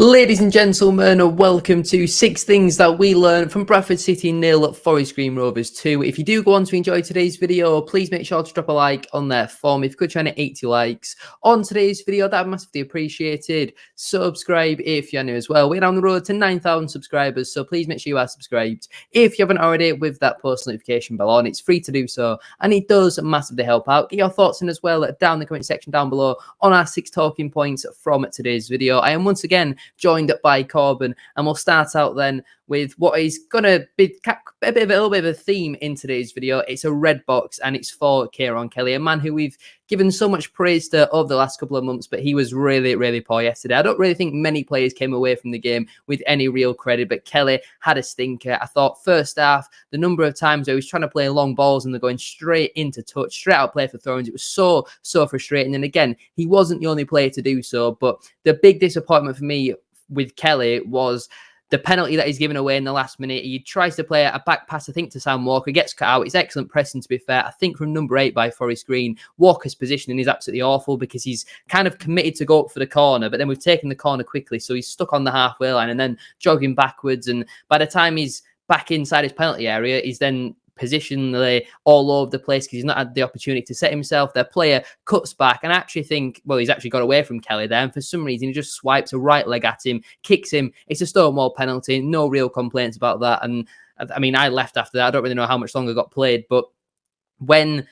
Ladies and gentlemen, welcome to 6 Things That We Learned from Bradford City 0, Forest Green Rovers 2. If you do go on to enjoy today's video, please make sure to drop a like on there for me. If you could try to 80 likes on today's video, that would be massively appreciated. Subscribe if you're new as well. We're on the road to 9,000 subscribers, so please make sure you are subscribed. If you haven't already, with that post notification bell on, it's free to do so, and it does massively help out. Get your thoughts in as well down in the comment section down below on our 6 talking points from today's video. I am once again joined by Korban, and we'll start out then with what is going to be a little bit of a theme in today's video. It's a red box, and it's for Kieron Kelly, a man who we've given so much praise to over the last couple of months, but he was really, really poor yesterday. I don't really think many players came away from the game with any real credit, but Kelly had a stinker. I thought first half, the number of times where he was trying to play long balls and they're going straight into touch, straight out play for throw-ins, it was so frustrating. And again, he wasn't the only player to do so, but the big disappointment for me with Kelly was the penalty that he's given away in the last minute. He tries to play a back pass, I think, to Sam Walker, gets cut out. It's excellent pressing, to be fair. I think from number 8 by Forest Green, Walker's positioning is absolutely awful because he's kind of committed to go up for the corner, but then we've taken the corner quickly, so he's stuck on the halfway line and then jogging backwards, and by the time he's back inside his penalty area, he's then positionally all over the place because he's not had the opportunity to set himself. Their player cuts back, and I actually think, well, he's actually got away from Kelly there, and for some reason he just swipes a right leg at him, kicks him. It's a stonewall penalty, no real complaints about that. And I mean, I left after that. I don't really know how much longer got played, but when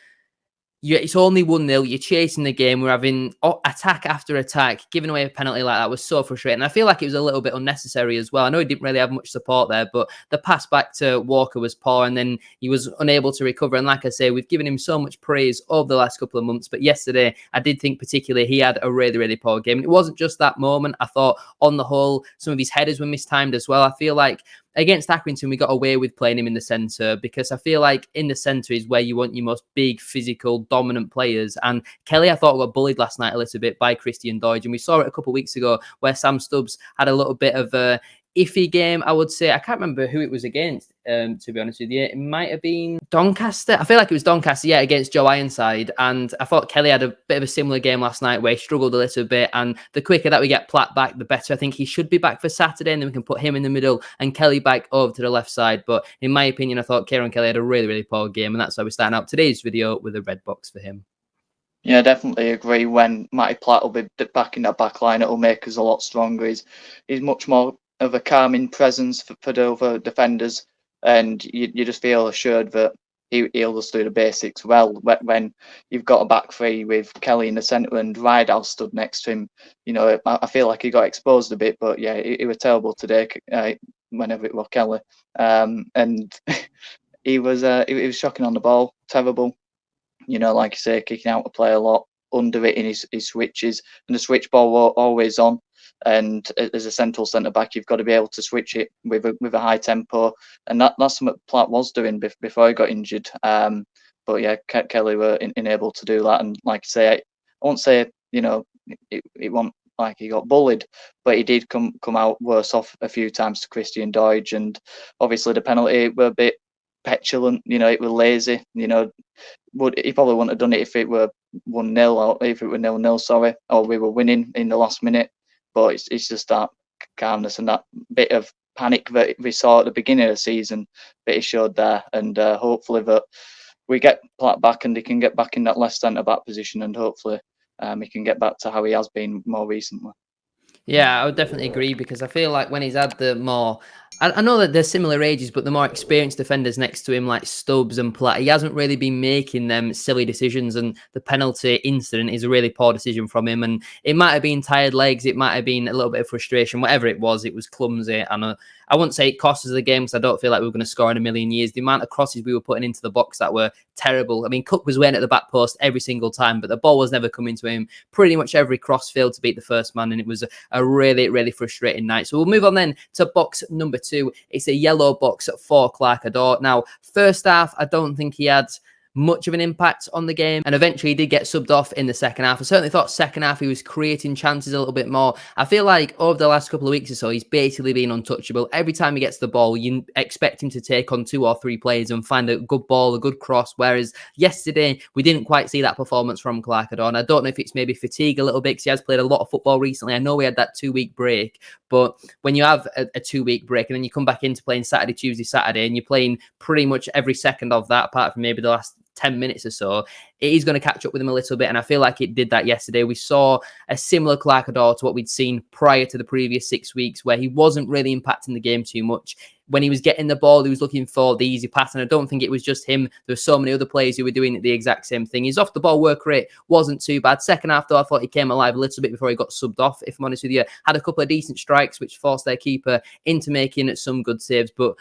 it's only 1-0, you're chasing the game, we're having attack after attack, giving away a penalty like that was so frustrating. I feel like it was a little bit unnecessary as well. I know he didn't really have much support there, but the pass back to Walker was poor, and then he was unable to recover. And like I say, we've given him so much praise over the last couple of months, but yesterday I did think particularly he had a really, really poor game. And it wasn't just that moment. I thought on the whole, some of his headers were mistimed as well. I feel like against Accrington, we got away with playing him in the centre because I feel like in the centre is where you want your most big, physical, dominant players. And Kelly, I thought, got bullied last night a little bit by Christian Doidge. And we saw it a couple of weeks ago where Sam Stubbs had a little bit of a iffy game, I would say. I can't remember who it was against, to be honest with you. It might have been Doncaster. I feel like it was Doncaster, yeah, against Joe Ironside. And I thought Kelly had a bit of a similar game last night where he struggled a little bit. And the quicker that we get Platt back, the better. I think he should be back for Saturday, and then we can put him in the middle and Kelly back over to the left side. But in my opinion, I thought Kieron Kelly had a really, really poor game. And that's why we're starting out today's video with a red box for him. Yeah, definitely agree. When Matty Platt will be back in that back line, it'll make us a lot stronger. He's much more of a calming presence for the other defenders, and you just feel assured that he'll just do the basics well. When you've got a back three with Kelly in the centre and Ridehouse stood next to him, you know, I feel like he got exposed a bit, but yeah, it was terrible today, whenever it was Kelly. And he was shocking on the ball, terrible. You know, like you say, kicking out a play a lot, under it in his switches, and the switch ball always on. And as a central centre back, you've got to be able to switch it with a high tempo, and that's what Platt was doing before he got injured. But yeah, Kelly were unable to do that. And like I say, I won't say, you know, it wasn't like he got bullied, but he did come out worse off a few times to Christian Doidge, and obviously the penalty were a bit petulant. You know, it was lazy. You know, he probably wouldn't have done it if it were 1-0 or if it were 0-0, sorry, or we were winning in the last minute. But it's just that calmness and that bit of panic that we saw at the beginning of the season that he showed there. And hopefully that we get Platt back and he can get back in that left centre back position, and hopefully he can get back to how he has been more recently. Yeah, I would definitely agree, because I feel like when he's had the more, I know that they're similar ages, but the more experienced defenders next to him, like Stubbs and Platt, he hasn't really been making them silly decisions, and the penalty incident is a really poor decision from him. And it might have been tired legs, it might have been a little bit of frustration, whatever it was clumsy. And I wouldn't say it cost us the game, because I don't feel like we were going to score in a million years. The amount of crosses we were putting into the box that were terrible. I mean, Cook was waiting at the back post every single time, but the ball was never coming to him. Pretty much every cross failed to beat the first man, and it was a really, really frustrating night. So we'll move on then to box number 2. It's a yellow box for Clark Ador. Now, first half, I don't think he had much of an impact on the game, and eventually he did get subbed off in the second half. I certainly thought second half he was creating chances a little bit more. I feel like over the last couple of weeks or so, he's basically been untouchable. Every time he gets the ball, you expect him to take on 2 or 3 players and find a good ball, a good cross, whereas yesterday we didn't quite see that performance from Clark. I don't know if it's maybe fatigue a little bit, because he has played a lot of football recently. I know we had that 2-week break, but when you have a 2-week break and then you come back into playing Saturday, Tuesday, Saturday, and you're playing pretty much every second of that, apart from maybe the last 10 minutes or so, it is going to catch up with him a little bit. And I feel like it did that yesterday. We saw a similar Clark to what we'd seen prior to the previous 6 weeks, where he wasn't really impacting the game too much. When he was getting the ball, he was looking for the easy pass. And I don't think it was just him. There were so many other players who were doing the exact same thing. His off the ball work rate wasn't too bad. Second half, though, I thought he came alive a little bit before he got subbed off, if I'm honest with you. Had a couple of decent strikes, which forced their keeper into making some good saves. But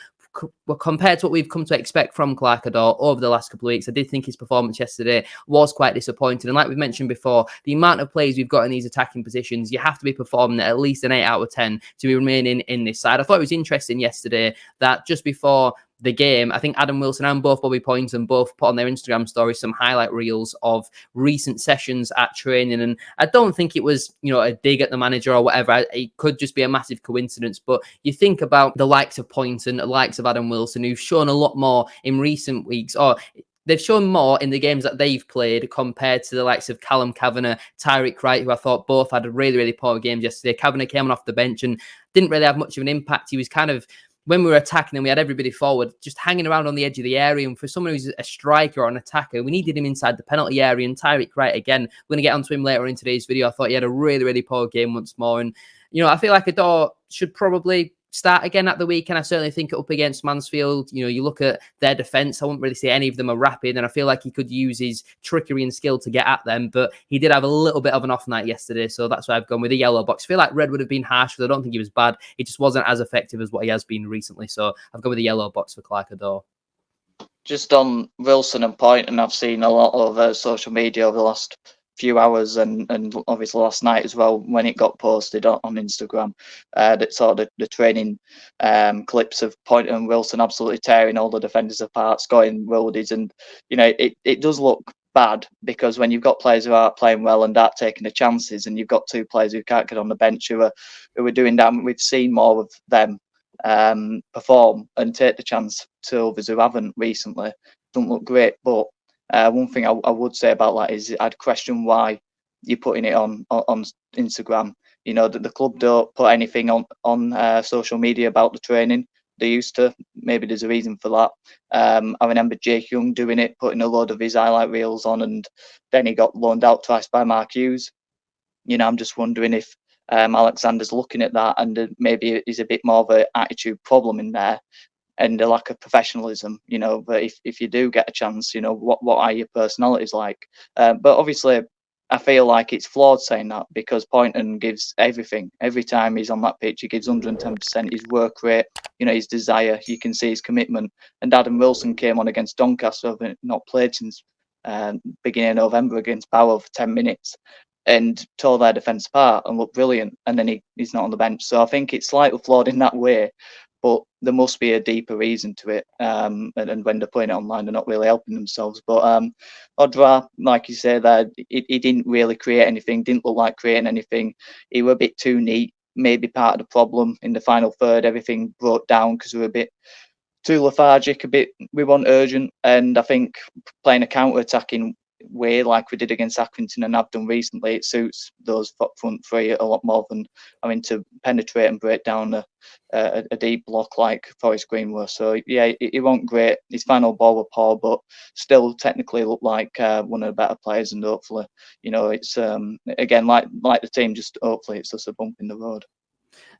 compared to what we've come to expect from Clark over the last couple of weeks, I did think his performance yesterday was quite disappointing. And like we've mentioned before, the amount of players we've got in these attacking positions, you have to be performing at least an 8 out of 10 to be remaining in this side. I thought it was interesting yesterday that just before the game, I think Adam Wilson and both Bobby Poynton both put on their Instagram stories some highlight reels of recent sessions at training. And I don't think it was, a dig at the manager or whatever. It could just be a massive coincidence. But you think about the likes of Poynton, the likes of Adam Wilson, who've shown a lot more in recent weeks, or they've shown more in the games that they've played compared to the likes of Callum Kavanagh, Tyreek Wright, who I thought both had a really, really poor game yesterday. Kavanagh came off the bench and didn't really have much of an impact. He was kind of, when we were attacking and we had everybody forward, just hanging around on the edge of the area. And for someone who's a striker or an attacker, we needed him inside the penalty area. And Tyreek Wright, again, we're going to get onto him later in today's video. I thought he had a really, really poor game once more. And, I feel like Adore should probably start again at the weekend. I certainly think up against Mansfield, you look at their defence, I wouldn't really say any of them are rapid, and I feel like he could use his trickery and skill to get at them, but he did have a little bit of an off night yesterday, so that's why I've gone with a yellow box. I feel like red would have been harsh, because I don't think he was bad. He just wasn't as effective as what he has been recently, so I've gone with a yellow box for Clark Adore. Just on Wilson and Poynton, I've seen a lot of social media over the last few hours and obviously last night as well, when it got posted on Instagram, that sort of the training clips of Poynton and Wilson absolutely tearing all the defenders apart, scoring roadies, and it does look bad, because when you've got players who aren't playing well and aren't taking the chances, and you've got 2 players who can't get on the bench who are doing that, we've seen more of them perform and take the chance to others who haven't recently. Don't look great, but one thing I would say about that is I'd question why you're putting it on Instagram. That the club don't put anything on social media about the training. They used to. Maybe there's a reason for that. I remember Jake Young doing it, putting a load of his highlight reels on, and then he got loaned out twice by Mark Hughes. I'm just wondering if Alexander's looking at that, and maybe there's a bit more of an attitude problem in there, and a lack of professionalism, but if you do get a chance, what are your personalities like? But obviously, I feel like it's flawed saying that, because Poynton gives everything. Every time he's on that pitch, he gives 110%, his work rate, his desire. You can see his commitment. And Adam Wilson came on against Doncaster, not played since beginning of November, against Boughan for 10 minutes, and tore their defence apart and looked brilliant. And then he's not on the bench. So I think it's slightly flawed in that way. But there must be a deeper reason to it, and when they're putting it online, they're not really helping themselves. But Odra, like you say, there, he didn't really create anything, didn't look like creating anything. He was a bit too neat, maybe part of the problem. In the final third, everything broke down because we were a bit too lethargic, we weren't urgent. And I think playing a counter-attacking way like we did against Accrington and have done recently, it suits those front 3 a lot more than having to penetrate and break down a deep block like Forest Green were. So yeah, it wasn't great. His final ball were poor, but still technically looked like one of the better players, and hopefully, it's again like the team, just hopefully it's just a bump in the road.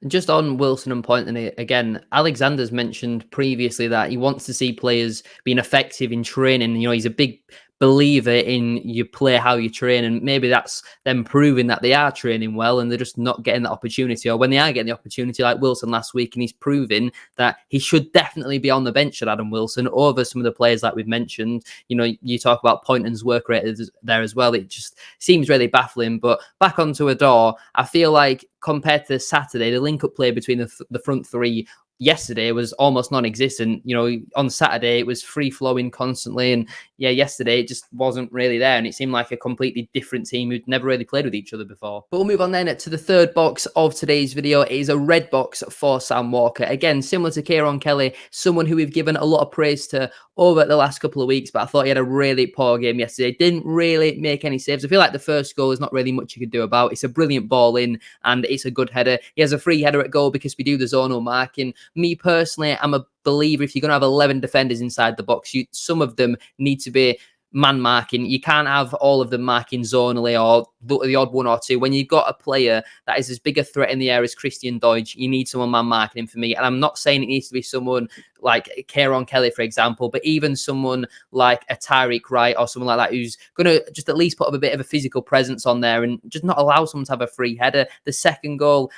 Just on Wilson and Poynton again, Alexander's mentioned previously that he wants to see players being effective in training. He's a big believer in you play how you train, and maybe that's them proving that they are training well and they're just not getting that opportunity, or when they are getting the opportunity, like Wilson last week, and he's proving that he should definitely be on the bench at Adam Wilson over some of the players like we've mentioned. You talk about Poynton's work rate there as well. It just seems really baffling. But back onto Adore, I feel like compared to Saturday, the link-up play between the front 3 yesterday was almost non-existent. You know, on Saturday it was free flowing constantly, and yeah, yesterday it just wasn't really there, and it seemed like a completely different team who'd never really played with each other before. But we'll move on then to the third box of today's video. It is a red box for Sam Walker. Again, similar to Kieron Kelly, someone who we've given a lot of praise to over the last couple of weeks, but I thought he had a really poor game yesterday. Didn't really make any saves. I feel like the first goal is not really much you could do about. It's a brilliant ball in, and it's a good header. He has a free header at goal because we do the zonal marking. Me personally, I'm a believer if you're going to have 11 defenders inside the box, some of them need to be man marking. You can't have all of them marking zonally or the odd one or two. When you've got a player that is as big a threat in the air as Christian Deutsch, you need someone man marking him for me. And I'm not saying it needs to be someone like Kieron Kelly, for example, but even someone like a Tyreek Wright or someone like that who's going to just at least put up a bit of a physical presence on there and just not allow someone to have a free header. The second goal,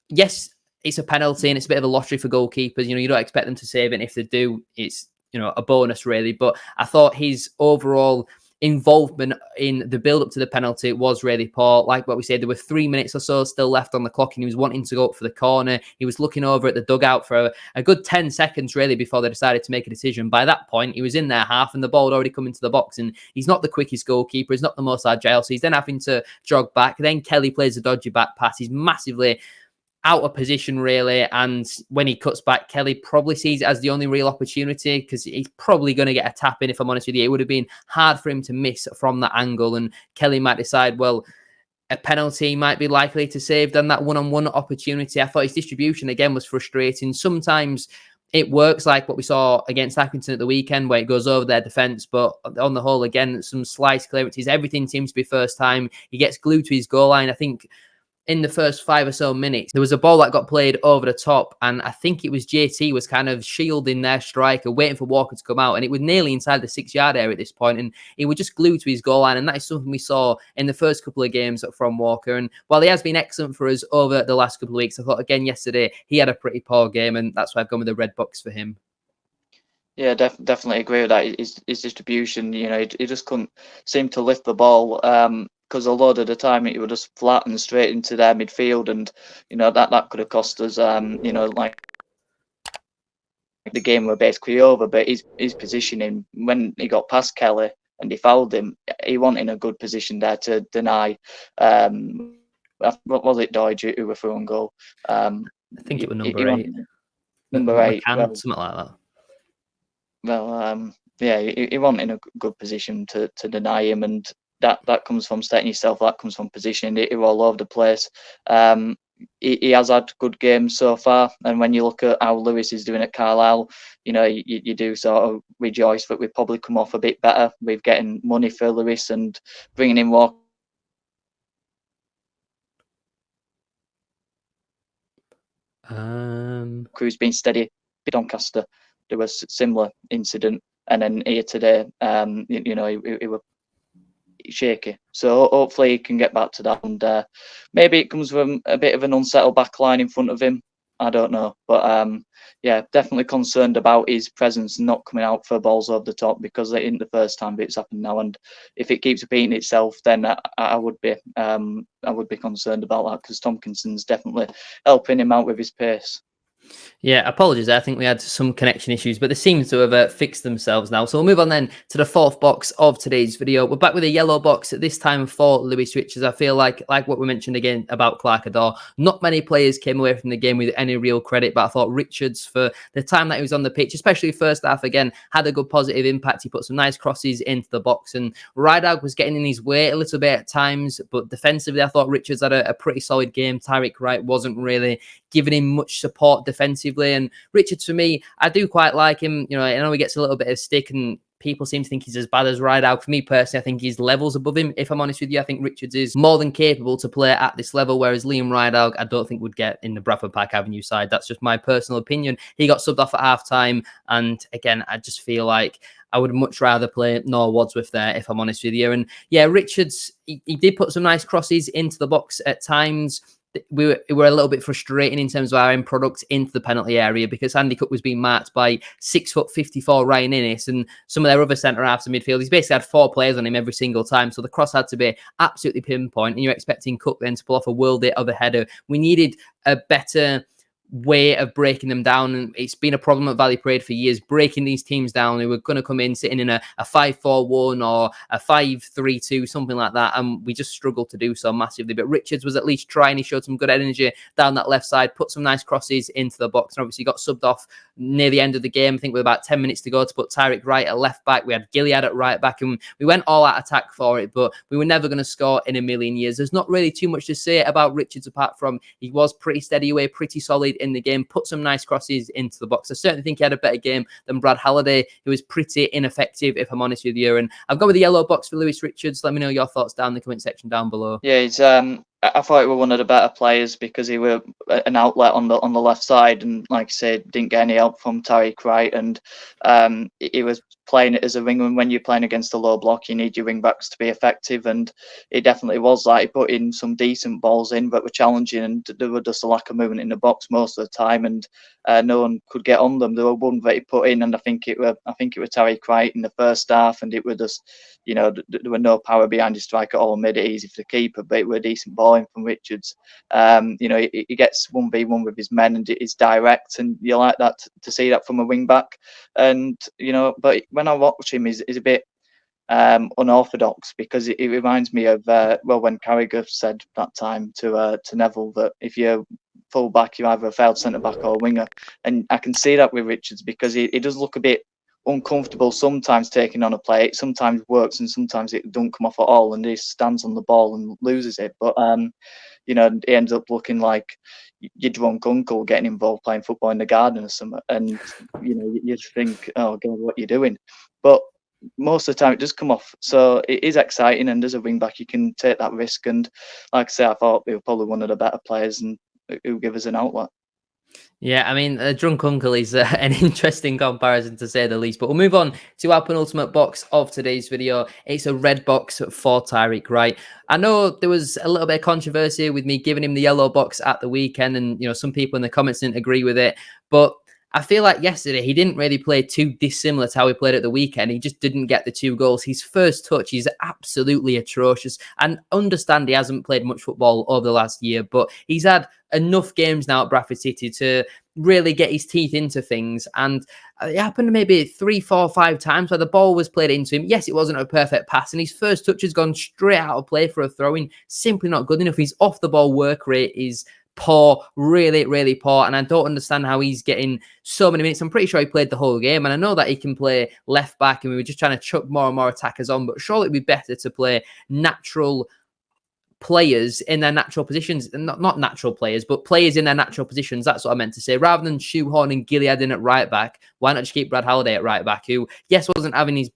yes, it's a penalty and it's a bit of a lottery for goalkeepers. You know, you don't expect them to save it. And if they do, it's, you know, a bonus really. But I thought his overall involvement in the build up to the penalty was really poor. Like what we said, there were 3 minutes or so still left on the clock and he was wanting to go up for the corner. He was looking over at the dugout for a good 10 seconds really before they decided to make a decision. By that point, he was in their half and the ball had already come into the box, and he's not the quickest goalkeeper. He's not the most agile. So he's then having to jog back. Then Kelly plays a dodgy back pass. He's massively out of position really, and when he cuts back, Kelly probably sees it as the only real opportunity because he's probably going to get a tap in. If I'm honest with you, it would have been hard for him to miss from that angle, and Kelly might decide, well, a penalty might be likely to save than that one-on-one opportunity. I thought his distribution again was frustrating. Sometimes it works, like what we saw against Accrington at the weekend, where it goes over their defence. But on the whole, again, some slice clearances. Everything seems to be first time. He gets glued to his goal line. I think in the first 5 or so minutes, there was a ball that got played over the top, and I think it was JT was kind of shielding their striker, waiting for Walker to come out, and it was nearly inside the 6-yard area at this point, and he was just glued to his goal line, and that is something we saw in the first couple of games from Walker. And while he has been excellent for us over the last couple of weeks, I thought again yesterday he had a pretty poor game, and that's why I've gone with the red box for him. Yeah, definitely agree with that. His distribution, you know, he just couldn't seem to lift the ball. Because a lot of the time it would just flatten straight into their midfield, and you know that could have cost us. You know, like the game were basically over. But his positioning when he got past Kelly and he fouled him, he wasn't in a good position there to deny. What was it, Deutsch who were through on goal? I think it was number 8. Number 8, well, something like that. Well, yeah, he wasn't in a good position to deny him, and that comes from setting yourself. That comes from positioning. You're all over the place. He has had good games so far, and when you look at how Lewis is doing at Carlisle, you know you do sort of rejoice that we've probably come off a bit better. We're getting money for Lewis and bringing in Walker, who's been steady. Doncaster, there was a similar incident, and then here today, you know, he was shaky. So hopefully he can get back to that, and maybe it comes from a bit of an unsettled back line in front of him. I don't know, but yeah, definitely concerned about his presence not coming out for balls over the top, because it isn't the first time it's happened now, and if it keeps repeating itself, then I would be concerned about that, because Tompkinson's definitely helping him out with his pace. Yeah, apologies. I think we had some connection issues, but they seem to have fixed themselves now. So we'll move on then to the fourth box of today's video. We're back with a yellow box at this time for Lewis Richards. I feel like what we mentioned again about Clark Adore, not many players came away from the game with any real credit, but I thought Richards, for the time that he was on the pitch, especially first half, again, had a good positive impact. He put some nice crosses into the box, and Rideout was getting in his way a little bit at times, but defensively, I thought Richards had a pretty solid game. Tyreek Wright wasn't really giving him much support defensively, and Richards, for me, I do quite like him. You know, I know he gets a little bit of stick and people seem to think he's as bad as Rideout. For me personally, I think he's levels above him. If I'm honest with you, I think Richards is more than capable to play at this level, whereas Liam Rideout, I don't think would get in the Bradford Park Avenue side. That's just my personal opinion. He got subbed off at half-time, and again, I just feel like I would much rather play Noah Wadsworth there, if I'm honest with you. And yeah, Richards, he did put some nice crosses into the box at times. We were a little bit frustrating in terms of our end product into the penalty area, because Andy Cook was being marked by 6'54" Ryan Innes and some of their other centre halves and midfield. He's basically had 4 players on him every single time, so the cross had to be absolutely pinpoint. And you're expecting Cook then to pull off a world hit of a header. We needed a better way of breaking them down. And it's been a problem at Valley Parade for years, breaking these teams down who were going to come in sitting in a 5-4-1 or a 5-3-2, something like that. And we just struggled to do so massively. But Richards was at least trying. He showed some good energy down that left side, put some nice crosses into the box, and obviously got subbed off near the end of the game, I think with about 10 minutes to go, to put Tyreek Wright at left back. We had Gilead at right back, and we went all out attack for it, but we were never going to score in a million years. There's not really too much to say about Richards apart from he was pretty steady away, pretty solid in the game, put some nice crosses into the box. I certainly think he had a better game than Brad Halliday, who was pretty ineffective, if I'm honest with you. And I've gone with the yellow box for Lewis Richards. Let me know your thoughts down in the comment section down below. Yeah, he's I thought he was one of the better players because he were an outlet on the left side, and like I said, didn't get any help from Tyreek Wright, and he was playing it as a winger. And when you're playing against a low block, you need your wing backs to be effective, and it definitely was that. He put in some decent balls in, but were challenging, and there was just a lack of movement in the box most of the time, and no one could get on them. There were one that he put in, and I think it was Tyreek Wright in the first half, and it was just, you know, there were no power behind his strike at all, and made it easy for the keeper. But it was a decent ball in from Richards. You know, he gets 1v1 with his men, and it's direct, and you like that to see that from a wing back. And you know, but when I watch him, he's a bit unorthodox, because it reminds me of when Carragher said that time to Neville that if you're full back, you're either a failed centre back or a winger, and I can see that with Richards, because he does look a bit uncomfortable sometimes taking on a play. It sometimes works and sometimes it don't come off at all, and he stands on the ball and loses it. But you know, he ends up looking like your drunk uncle getting involved playing football in the garden or something, and you know, you just think, oh God, what you're doing. But most of the time it does come off, so it is exciting, and as a wing back you can take that risk. And like I say, I thought he was probably one of the better players and who give us an outlet. Yeah, I mean, a drunk uncle is an interesting comparison to say the least. But we'll move on to our penultimate box of today's video. It's a red box for Tyreek Wright. I know there was a little bit of controversy with me giving him the yellow box at the weekend, and you know, some people in the comments didn't agree with it. But I feel like yesterday he didn't really play too dissimilar to how he played at the weekend. He just didn't get the 2 goals. His first touch is absolutely atrocious. And understand he hasn't played much football over the last year, but he's had enough games now at Bradford City to really get his teeth into things. And it happened maybe 3, 4, 5 times where the ball was played into him. Yes, it wasn't a perfect pass, and his first touch has gone straight out of play for a throw-in. Simply not good enough. His off-the-ball work rate is poor, really, really poor. And I don't understand how he's getting so many minutes. I'm pretty sure he played the whole game, and I know that he can play left back, and we were just trying to chuck more and more attackers on, but surely it'd be better to play natural players in their natural positions, not natural players, but players in their natural positions. That's what I meant to say. Rather than shoehorning Gilead in at right back, why not just keep Brad Halliday at right back, who, yes, wasn't having his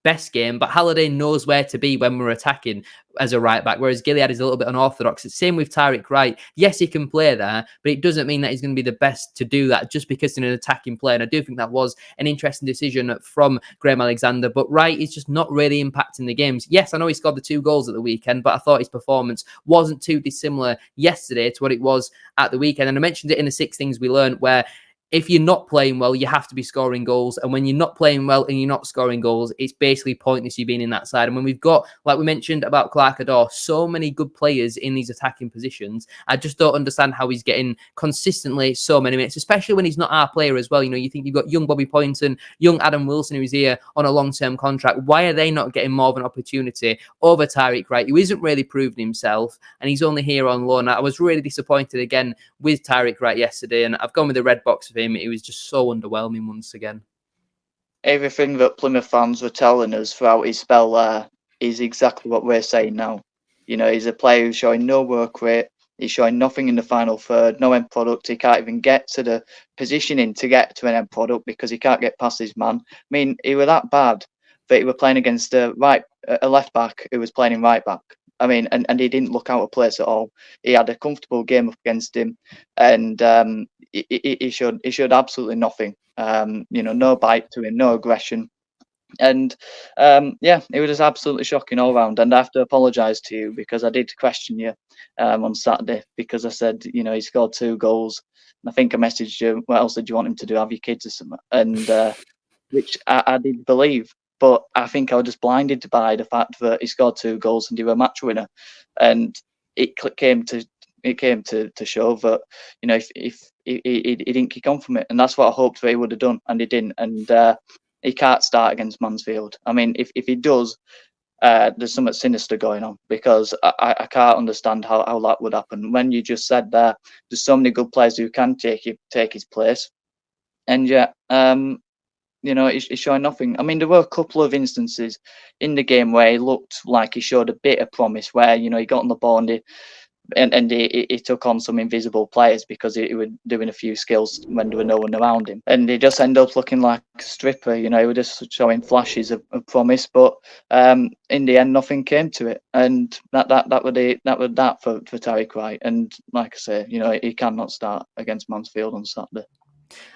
best game, but Halliday knows where to be when we're attacking as a right back, whereas Gilead is a little bit unorthodox. It's same with Tyreek Wright. Yes, he can play there, but it doesn't mean that he's going to be the best to do that just because he's an attacking player. And I do think that was an interesting decision from Graham Alexander, but Wright is just not really impacting the games. Yes, I know he scored the 2 goals at the weekend, but I thought his performance wasn't too dissimilar yesterday to what it was at the weekend. And I mentioned it in the 6 things we learned, where if you're not playing well, you have to be scoring goals. And when you're not playing well and you're not scoring goals, it's basically pointless you being in that side. And when we've got, like we mentioned about Clark Ador, so many good players in these attacking positions, I just don't understand how he's getting consistently so many minutes, especially when he's not our player as well. You know, you think you've got young Bobby Poynton, young Adam Wilson, who's here on a long-term contract. Why are they not getting more of an opportunity over Tyreek Wright, who isn't really proving himself, and he's only here on loan? I was really disappointed again with Tyreek Wright yesterday, and I've gone with the red box for him. It was just so underwhelming once again. Everything that Plymouth fans were telling us throughout his spell there is exactly what we're saying now. You know, he's a player who's showing no work rate. He's showing nothing in the final third, no end product. He can't even get to the positioning to get to an end product because he can't get past his man. I mean, he was that bad that he was playing against a left back who was playing in right back. I mean, and he didn't look out of place at all. He had a comfortable game up against him, and he showed absolutely nothing. You know, no bite to him, no aggression. And yeah, it was just absolutely shocking all round. And I have to apologise to you because I did question you on Saturday because I said, you know, he scored 2 goals. And I think I messaged you, what else did you want him to do? Have your kids or something? And which I did believe. But I think I was just blinded by the fact that he scored 2 goals and he was a match winner. And it came to show that, you know, if he didn't kick on from it, and that's what I hoped he would have done, and he didn't. And he can't start against Mansfield. I mean, if he does, there's something sinister going on, because I can't understand how that would happen. When you just said there's so many good players who can take his place, and yet he's showing nothing. I mean, there were a couple of instances in the game where he looked like he showed a bit of promise, where he got on the ball and he took on some invisible players because he was doing a few skills when there were no one around him, and he just ended up looking like a stripper. He was just showing flashes of promise, but in the end, nothing came to it, and that was that for Tyreek Wright. And like I say, he cannot start against Mansfield on Saturday.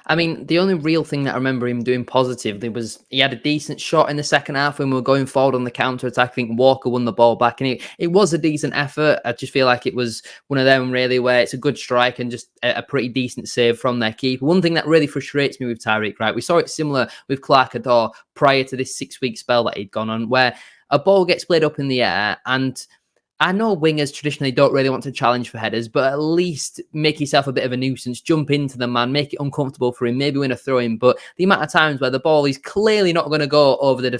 I mean, the only real thing that I remember him doing positively was he had a decent shot in the second half when we were going forward on the counter-attack. I think Walker won the ball back, and it was a decent effort. I just feel like it was one of them, really, where it's a good strike and just a pretty decent save from their keeper. One thing that really frustrates me with Tyreek Wright, we saw it similar with Clad D prior to this 6-week spell that he'd gone on, where a ball gets played up in the air, and I know wingers traditionally don't really want to challenge for headers, but at least make yourself a bit of a nuisance, jump into the man, make it uncomfortable for him, maybe win a throw-in. But the amount of times where the ball is clearly not going to go over the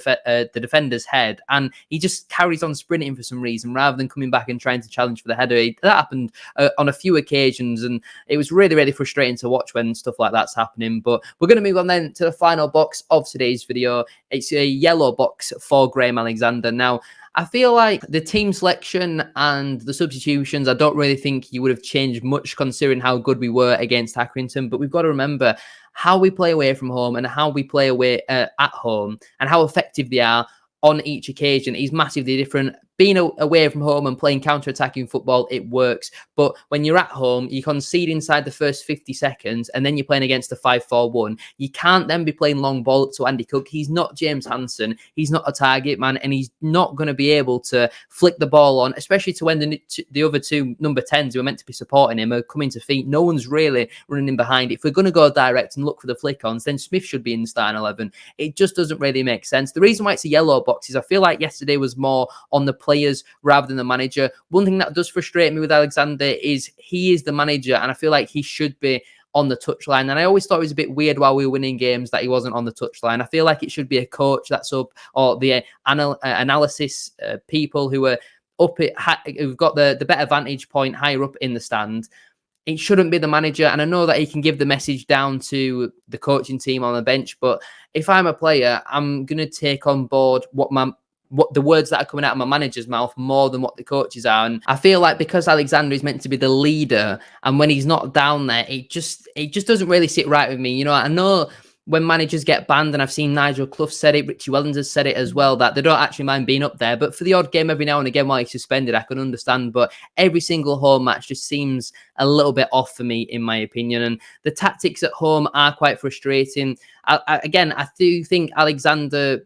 defender's head, and he just carries on sprinting for some reason rather than coming back and trying to challenge for the header. That happened on a few occasions, and it was really, really frustrating to watch when stuff like that's happening. But we're going to move on then to the final box of today's video. It's a yellow box for Graham Alexander. Now, I feel like the team selection and the substitutions, I don't really think you would have changed much considering how good we were against Accrington. But we've got to remember how we play away from home and how we play away at home and how effective they are on each occasion is massively different. Being away from home and playing counter-attacking football, it works. But when you're at home, you concede inside the first 50 seconds, and then you're playing against a 5-4-1. You can't then be playing long ball up to Andy Cook. He's not James Hansen. He's not a target man, and he's not going to be able to flick the ball on, especially to when the other two number 10s who are meant to be supporting him are coming to feet. No one's really running in behind. If we're going to go direct and look for the flick-ons, then Smith should be in the starting 11. It just doesn't really make sense. The reason why it's a yellow box is I feel like yesterday was more on the players rather than the manager. One thing that does frustrate me with Alexander is he is the manager, and I feel like he should be on the touchline. And I always thought it was a bit weird while we were winning games that he wasn't on the touchline. I feel like it should be a coach that's up, or the analysis people who are up, who've got the better vantage point higher up in the stand. It shouldn't be the manager. And I know that he can give the message down to the coaching team on the bench, but if I'm a player, I'm going to take on board what the words that are coming out of my manager's mouth more than what the coaches are. And I feel like because Alexander is meant to be the leader, and when he's not down there, it just doesn't really sit right with me. I know when managers get banned, and I've seen Nigel Clough said it, Richie Wellens has said it as well, that they don't actually mind being up there. But for the odd game every now and again while he's suspended, I can understand. But every single home match just seems a little bit off for me, in my opinion. And the tactics at home are quite frustrating. I do think Alexander,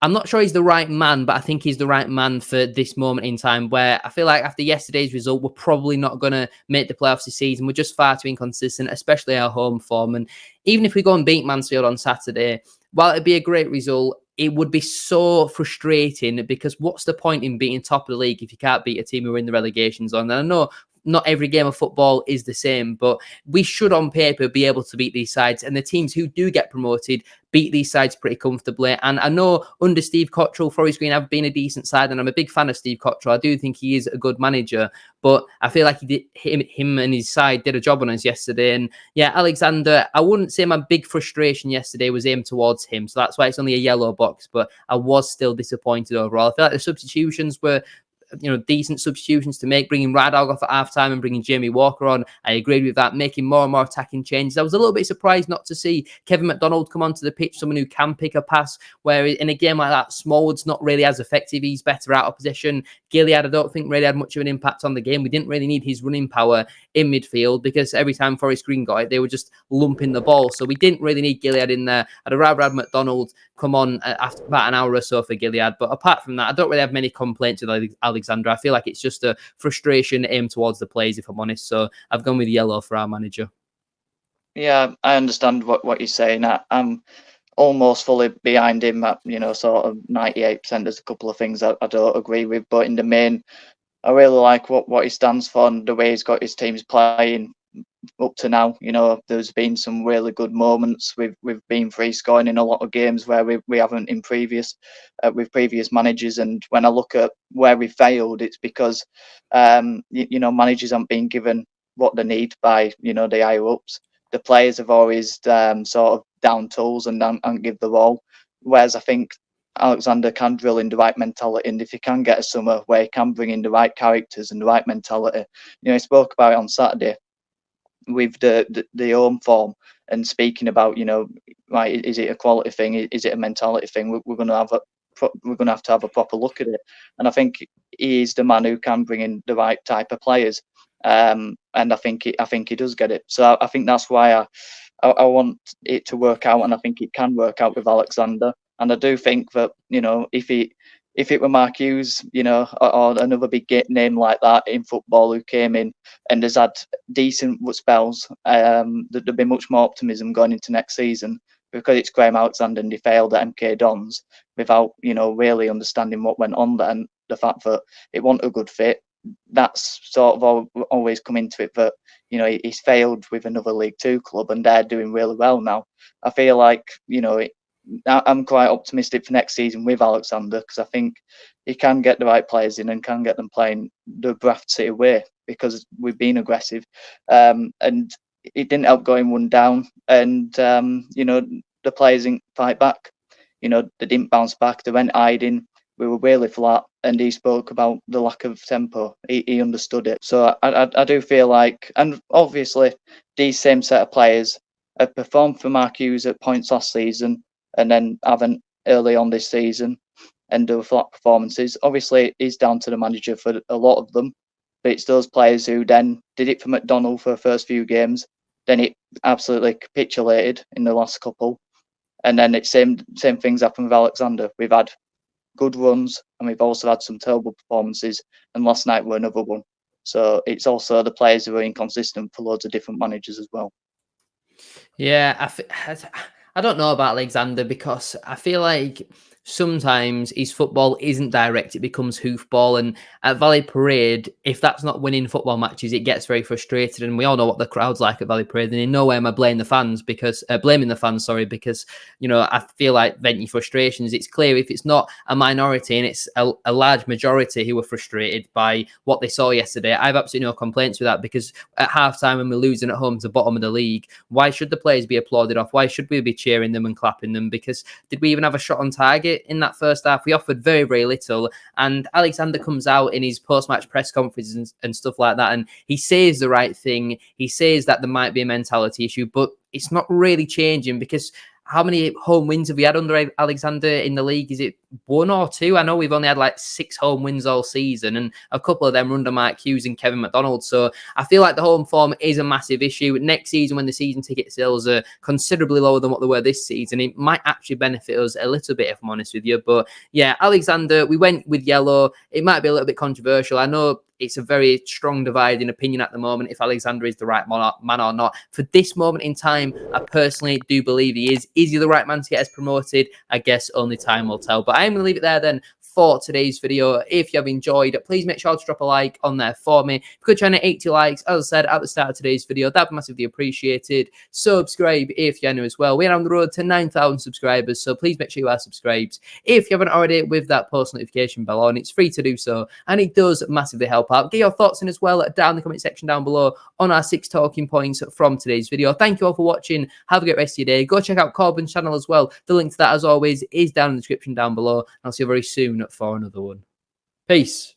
I'm not sure he's the right man, but I think he's the right man for this moment in time, where I feel like after yesterday's result, we're probably not going to make the playoffs this season. We're just far too inconsistent, especially our home form. And even if we go and beat Mansfield on Saturday, while it'd be a great result, it would be so frustrating, because what's the point in being top of the league if you can't beat a team who are in the relegation zone? And I know not every game of football is the same, but we should on paper be able to beat these sides, and the teams who do get promoted beat these sides pretty comfortably. And I know under Steve Cottrell, Forest Green have been a decent side, and I'm a big fan of Steve Cottrell. I do think he is a good manager, but I feel like him and his side did a job on us yesterday. And yeah, Alexander, I wouldn't say my big frustration yesterday was aimed towards him, so that's why it's only a yellow box, but I was still disappointed overall. I feel like the substitutions were decent substitutions to make, bringing Radog off at half-time and bringing Jamie Walker on. I agreed with that, making more and more attacking changes. I was a little bit surprised not to see Kevin McDonald come onto the pitch, someone who can pick a pass, where in a game like that, Smallwood's not really as effective. He's better out of position. Gilead, I don't think, really had much of an impact on the game. We didn't really need his running power in midfield, because every time Forest Green got it, they were just lumping the ball. So we didn't really need Gilead in there. I'd rather have McDonald come on after about an hour or so for Gilead. But apart from that, I don't really have many complaints with Alexander. I feel like it's just a frustration aimed towards the players, if I'm honest. So I've gone with yellow for our manager. Yeah, I understand what you're saying. I'm almost fully behind him at, sort of 98%. There's a couple of things I don't agree with, but in the main, I really like what he stands for and the way he's got his teams playing. up to now, you know, there's been some really good moments. We've been free scoring in a lot of games where we haven't in previous with previous managers. And when I look at where we failed, it's because you know, managers haven't been given what they need by, you know, the higher ups. The players have always sort of down tools and give the all. Whereas I think Alexander can drill in the right mentality, and if he can get a summer where he can bring in the right characters and the right mentality, you know, he spoke about it on Saturday with the home form and speaking about, you know, right, is it a quality thing, is it a mentality thing? We're going to have to have a proper look at it, and I think he is the man who can bring in the right type of players, and I think he does get it. So I think that's why I want it to work out, and I think it can work out with Alexander. And I do think that, you know, if it were Mark Hughes, you know, or another big name like that in football who came in and has had decent spells, there'd be much more optimism going into next season, because it's Graham Alexander and he failed at MK Dons without, you know, really understanding what went on there, and the fact that it wasn't a good fit. That's sort of always come into it, that, you know, he's failed with another League Two club and they're doing really well now. I feel like, you know, I'm quite optimistic for next season with Alexander, because I think he can get the right players in and can get them playing the Bradford City way, because we've been aggressive, and it didn't help going 1 down, and you know, the players didn't fight back. You know, they didn't bounce back. They went hiding. We were really flat, and he spoke about the lack of tempo. He understood it. So I do feel like, and obviously these same set of players have performed for Mark Hughes at points last season, and then haven't early on this season, and do flat performances. Obviously, it's down to the manager for a lot of them, but it's those players who then did it for McDonald for the first few games, then it absolutely capitulated in the last couple, and then it's same things happen with Alexander. We've had good runs, and we've also had some terrible performances, and last night were another one. So it's also the players who are inconsistent for loads of different managers as well. Yeah, I don't know about Alexander, because I feel like sometimes his football isn't direct, it becomes hoofball. And at Valley Parade, if that's not winning football matches, it gets very frustrated. And we all know what the crowd's like at Valley Parade. And in no way am I blaming the fans, because you know, I feel like venting frustrations. It's clear if it's not a minority and it's a large majority who are frustrated by what they saw yesterday, I have absolutely no complaints with that, because at halftime, when we're losing at home to the bottom of the league, why should the players be applauded off? Why should we be cheering them and clapping them? Because did we even have a shot on target in that first half? We offered very, very little. And Alexander comes out in his post-match press conferences and stuff like that, and he says the right thing. He says that there might be a mentality issue, but it's not really changing, because how many home wins have we had under Alexander in the league? Is it 1 or 2? I know we've only had like 6 home wins all season, and a couple of them were under Mark Hughes and Kevin McDonald. So I feel like the home form is a massive issue. Next season, when the season ticket sales are considerably lower than what they were this season, it might actually benefit us a little bit, if I'm honest with you. But yeah, Alexander, we went with yellow. It might be a little bit controversial. I know it's a very strong divide in opinion at the moment if Alexander is the right man or not. For this moment in time, I personally do believe he is. Is he the right man to get us promoted? I guess only time will tell. But I'm going to leave it there then for today's video. If you have enjoyed, please make sure to drop a like on there for me. If you could try and 80 likes, as I said at the start of today's video, that'd be massively appreciated. Subscribe if you're new as well. We're on the road to 9,000 subscribers, so please make sure you are subscribed. If you haven't already, with that post notification bell on, it's free to do so, and it does massively help out. Get your thoughts in as well down in the comment section down below on our 6 talking points from today's video. Thank you all for watching. Have a great rest of your day. Go check out Korban's channel as well. The link to that, as always, is down in the description down below. And I'll see you very soon for another one. Peace.